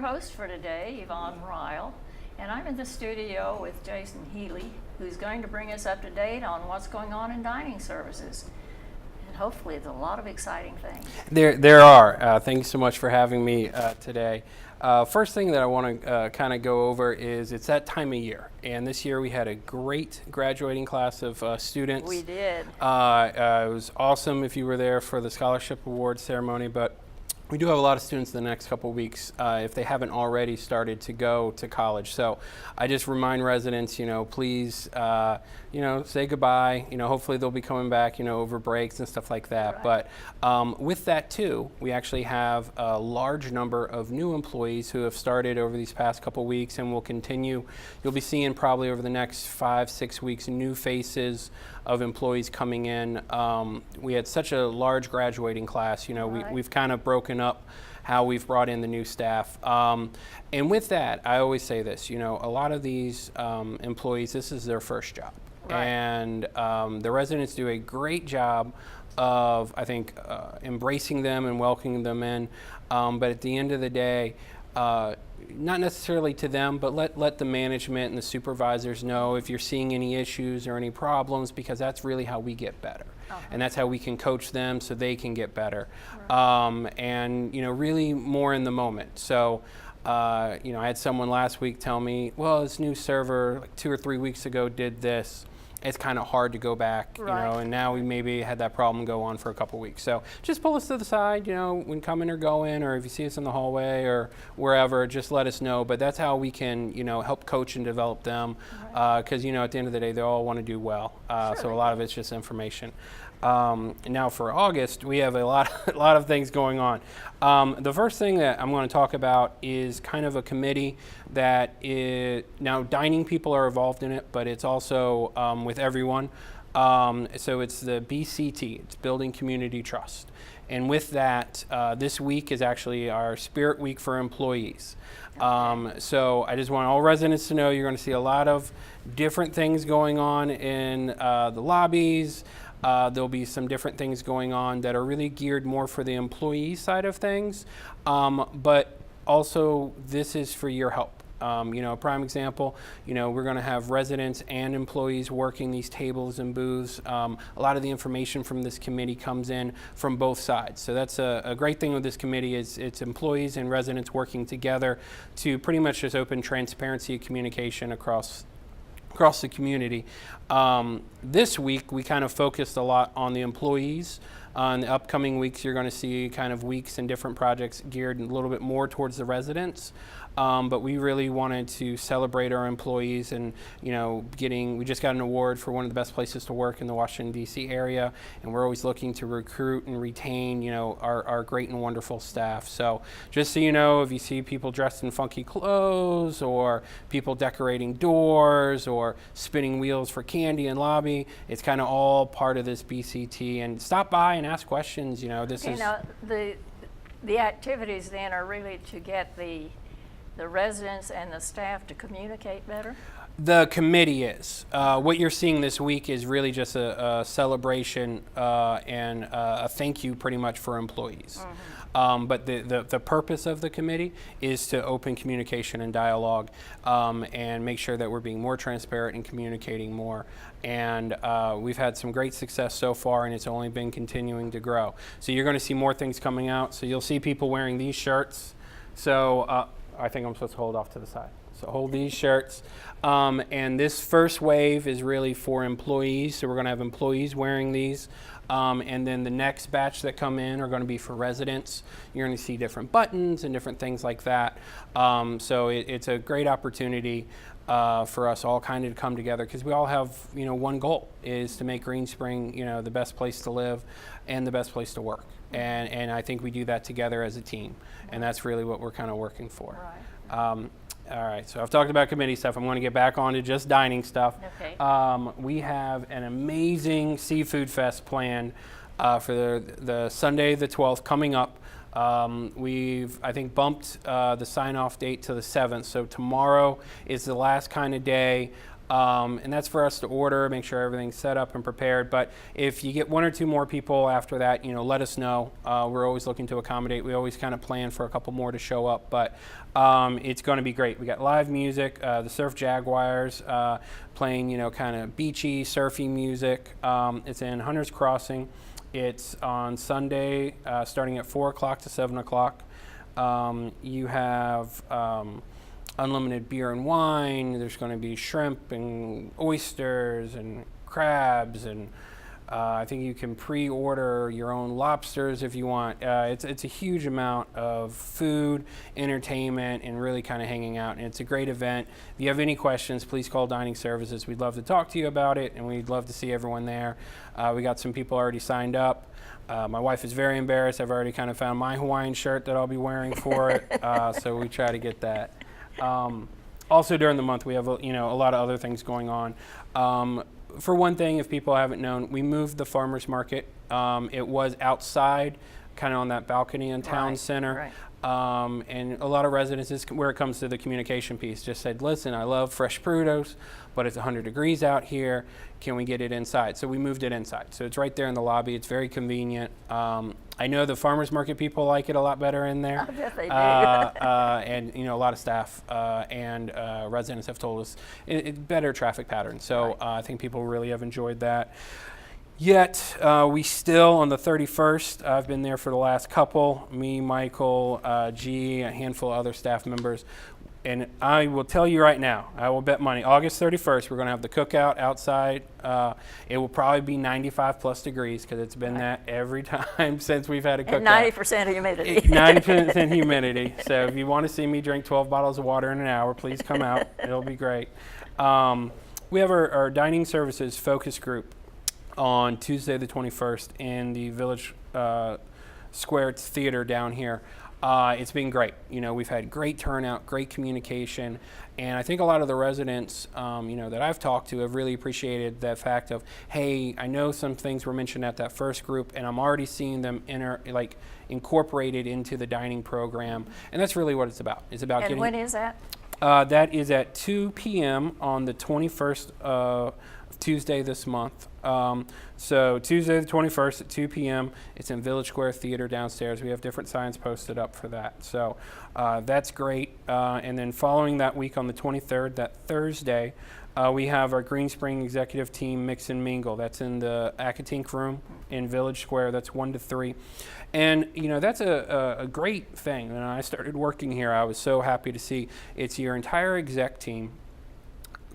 host for today, Yvonne Ryle, and I'm in the studio with Jason Healey, who's going to bring us up to date on what's going on in dining services. And hopefully there's a lot of exciting things. There are. Thank you so much for having me today. First thing that I want to kind of go over is it's that time of year. And this year we had a great graduating class of students. We did. It was awesome if you were there for the scholarship award ceremony, but we do have a lot of students in the next couple of weeks if they haven't already started to go to college. So I just remind residents, please, say goodbye. Hopefully they'll be coming back, over breaks and stuff like that. Right. But with that too, we actually have a large number of new employees who have started over these past couple weeks and will continue. You'll be seeing probably over the next 5-6 weeks new faces of employees coming in. We had such a large graduating class. We've kind of broken up how we've brought in the new staff. And with that, I always say this, a lot of these employees, this is their first job. Right. And the residents do a great job of, I think, embracing them and welcoming them in. But at the end of the day, not necessarily to them, but let the management and the supervisors know if you're seeing any issues or any problems, because that's really how we get better. And that's how we can coach them so they can get better. Right. And really more in the moment. So I had someone last week tell me, well, this new server like 2 or 3 weeks ago did this. It's kind of hard to go back, right. And now we maybe had that problem go on for a couple weeks. So just pull us to the side, when coming or going, or if you see us in the hallway or wherever, just let us know. But that's how we can, help coach and develop them, because, at the end of the day, they all want to do well. Sure. So a lot of it's just information. Now for August, we have a lot of things going on. The first thing that I'm going to talk about is kind of a committee that is, now dining people are involved in it, but it's also with everyone. So it's the BCT, it's Building Community Trust. And with that, this week is actually our Spirit Week for employees. So I just want all residents to know you're going to see a lot of different things going on in the lobbies. There'll be some different things going on that are really geared more for the employee side of things, but also this is for your help. A prime example, we're going to have residents and employees working these tables and booths. A lot of the information from this committee comes in from both sides. So that's a great thing with this committee is it's employees and residents working together to pretty much just open transparency of communication across the community. This week, we kind of focused a lot on the employees. In the upcoming weeks, you're going to see kind of weeks and different projects geared a little bit more towards the residents. But we really wanted to celebrate our employees and, we just got an award for one of the best places to work in the Washington, D.C. area. And we're always looking to recruit and retain, our great and wonderful staff. So just so you know, if you see people dressed in funky clothes or people decorating doors or spinning wheels for candy in lobby, it's kind of all part of this BCT. And stop by and ask questions. The activities then are really to get the residents and the staff to communicate better? The committee is. What you're seeing this week is really just a celebration and a thank you pretty much for employees. Mm-hmm. But the purpose of the committee is to open communication and dialogue and make sure that we're being more transparent and communicating more. And we've had some great success so far, and it's only been continuing to grow. So you're going to see more things coming out. So you'll see people wearing these shirts. So I think I'm supposed to hold off to the side. So hold these shirts. And this first wave is really for employees. So we're going to have employees wearing these. And then the next batch that come in are going to be for residents. You're going to see different buttons and different things like that. So it's a great opportunity for us all kind of to come together because we all have, one goal is to make Green Spring, the best place to live and the best place to work. And I think we do that together as a team. And that's really what we're kind of working for. Right. All right, so I've talked about committee stuff. I'm going to get back on to just dining stuff. Okay. We have an amazing seafood fest planned for the Sunday the 12th coming up. We've, I think, bumped the sign-off date to the 7th. So tomorrow is the last kind of day And that's for us to order, make sure everything's set up and prepared. But if you get one or two more people after that, let us know. We're always looking to accommodate. We always kind of plan for a couple more to show up, but it's going to be great. We got live music, the Surf Jaguars playing, kind of beachy, surfy music. It's in Hunter's Crossing. It's on Sunday, starting at 4 o'clock to 7 o'clock. You have unlimited beer and wine. There's going to be shrimp and oysters and crabs, and I think you can pre-order your own lobsters if you want. It's a huge amount of food, entertainment, and really kind of hanging out. And it's a great event. If you have any questions, please call Dining Services. We'd love to talk to you about it, and we'd love to see everyone there. We got some people already signed up. My wife is very embarrassed. I've already kind of found my Hawaiian shirt that I'll be wearing for it, so we try to get that. Also during the month, we have a lot of other things going on. For one thing, if people haven't known, we moved the farmers market. It was outside, kind of on that balcony in Town Center. Right. And a lot of residents, where it comes to the communication piece, just said, listen, I love fresh produce, but it's 100 degrees out here. Can we get it inside? So we moved it inside. So it's right there in the lobby. It's very convenient. I know the farmers market people like it a lot better in there. I bet they do. And a lot of staff and residents have told us it's better traffic pattern. So I think people really have enjoyed that. Yet, we still, on the 31st, I've been there for the last couple, me, Michael, G, a handful of other staff members. And I will tell you right now, I will bet money, August 31st, we're going to have the cookout outside. It will probably be 95 plus degrees because it's been that every time since we've had a cookout. And 90% humidity. 90% humidity. So if you want to see me drink 12 bottles of water in an hour, please come out. It'll be great. We have our Dining Services focus group on Tuesday the 21st in the Village Square Theater down here. It's been great. We've had great turnout, great communication, and I think a lot of the residents, that I've talked to have really appreciated that fact of, hey, I know some things were mentioned at that first group, and I'm already seeing them incorporated into the dining program, and that's really what it's about. It's about and when is that? That is at 2 p.m. on the 21st of Tuesday this month. So Tuesday the 21st at 2 p.m. It's in Village Square Theater downstairs. We have different signs posted up for that. So that's great. And then following that week on the 23rd, that Thursday, we have our Green Spring Executive Team Mix and Mingle. That's in the Acatink Room in Village Square. That's 1 to 3. And, that's a great thing. When I started working here, I was so happy to see it's your entire exec team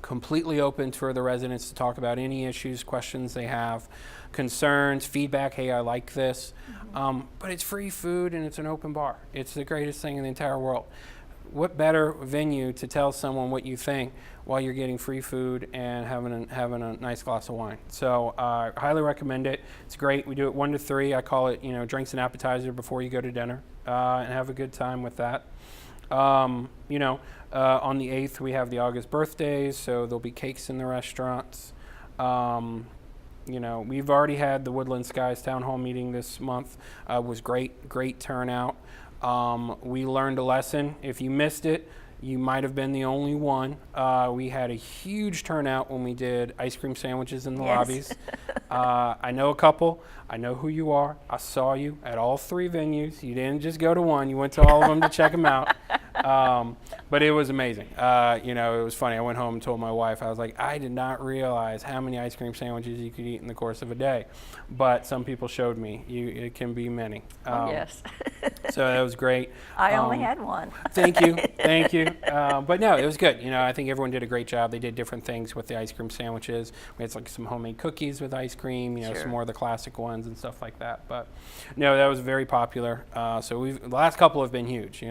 completely open for the residents to talk about any issues, questions they have, concerns, feedback. Hey, I like this. But it's free food and it's an open bar. It's the greatest thing in the entire world. What better venue to tell someone what you think while you're getting free food and having a nice glass of wine? So I highly recommend it. It's great. We do it 1 to 3. I call it, drinks and appetizer before you go to dinner, and have a good time with that. On the 8th, we have the August birthdays, so there'll be cakes in the restaurants. We've already had the Woodland Skies Town Hall meeting this month. It was great turnout. We learned a lesson. If you missed it, you might have been the only one. We had a huge turnout when we did ice cream sandwiches in the lobbies. I know a couple. I know who you are. I saw you at all 3 venues. You didn't just go to one. You went to all of them to check them out. But it was amazing. It was funny. I went home and told my wife, I was like, I did not realize how many ice cream sandwiches you could eat in the course of a day. But some people showed me. It can be many. Yes. So that was great. I only had one. Thank you. But no, it was good. I think everyone did a great job. They did different things with the ice cream sandwiches. We had some homemade cookies with ice cream, Sure. Some more of the classic ones and stuff like that. But no, that was very popular. So the last couple have been huge,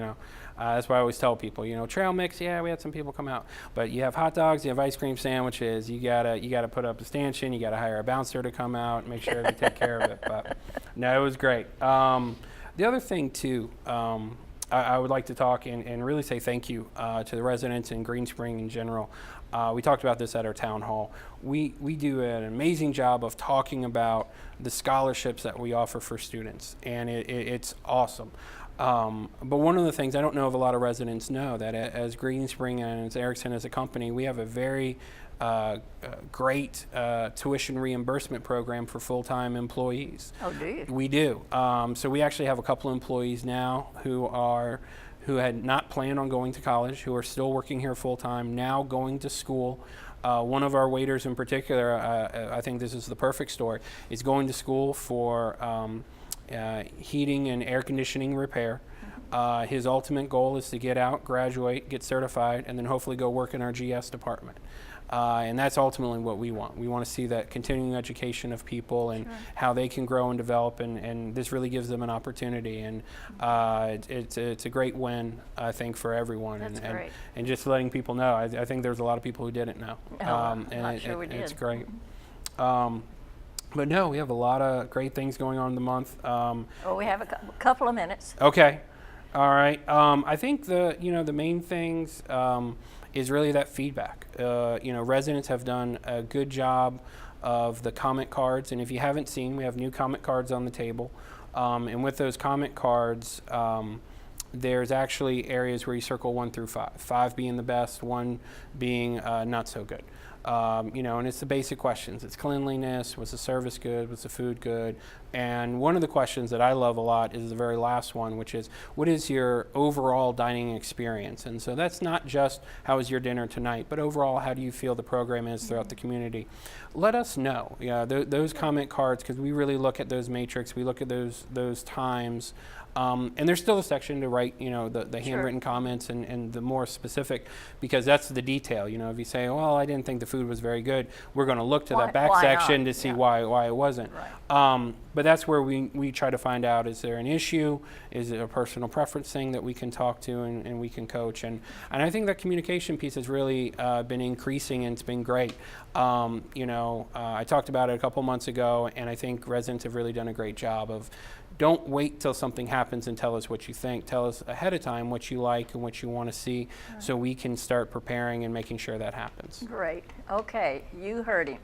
That's why I always tell people, trail mix, we had some people come out. But you have hot dogs, you have ice cream sandwiches, you gotta put up a stanchion, you gotta hire a bouncer to come out and make sure they take care of it. But no, it was great. The other thing too, I would like to talk and really say thank you to the residents in Green Spring in general. We talked about this at our town hall. We do an amazing job of talking about the scholarships that we offer for students, and it's awesome. But one of the things I don't know if a lot of residents know, that as Green Spring and as Erickson as a company, we have a very great tuition reimbursement program for full-time employees. Oh, do you? We do. So we actually have a couple employees now who had not planned on going to college, who are still working here full-time, now going to school. One of our waiters in particular, I think this is the perfect story, is going to school for heating and air conditioning repair. His ultimate goal is to get out, graduate, get certified, and then hopefully go work in our GS department. And that's ultimately what we want. We want to see that continuing education of people and how they can grow and develop, and this really gives them an opportunity. And it's a great win, I think, for everyone. That's great. And just letting people know, I think there's a lot of people who didn't know. I'm not sure we did. It's great. But no, we have a lot of great things going on in the month. Well, we have a couple of minutes. Okay. All right. I think the main things is really that feedback. Residents have done a good job of the comment cards, and if you haven't seen, we have new comment cards on the table. And with those comment cards, there's actually areas where you circle 1 through 5. 5 being the best, 1 being not so good. And it's the basic questions. It's cleanliness, was the service good, was the food good? And one of the questions that I love a lot is the very last one, which is, what is your overall dining experience? And so that's not just how was your dinner tonight, but overall, how do you feel the program is throughout the community? Let us know. Those comment cards, because we really look at those matrix, we look at those times. And there's still a section to write, the handwritten comments and the more specific, because that's the detail. If you say, well, I didn't think the food was very good, we're going to look to that back section to see why it wasn't. Right. But that's where we try to find out, is there an issue? Is it a personal preference thing that we can talk to and we can coach? And I think that communication piece has really been increasing, and it's been great. I talked about it a couple months ago, and I think residents have really done a great job of, don't wait till something happens and tell us what you think. Tell us ahead of time what you like and what you want to see, so we can start preparing and making sure that happens. Great. Okay, you heard him.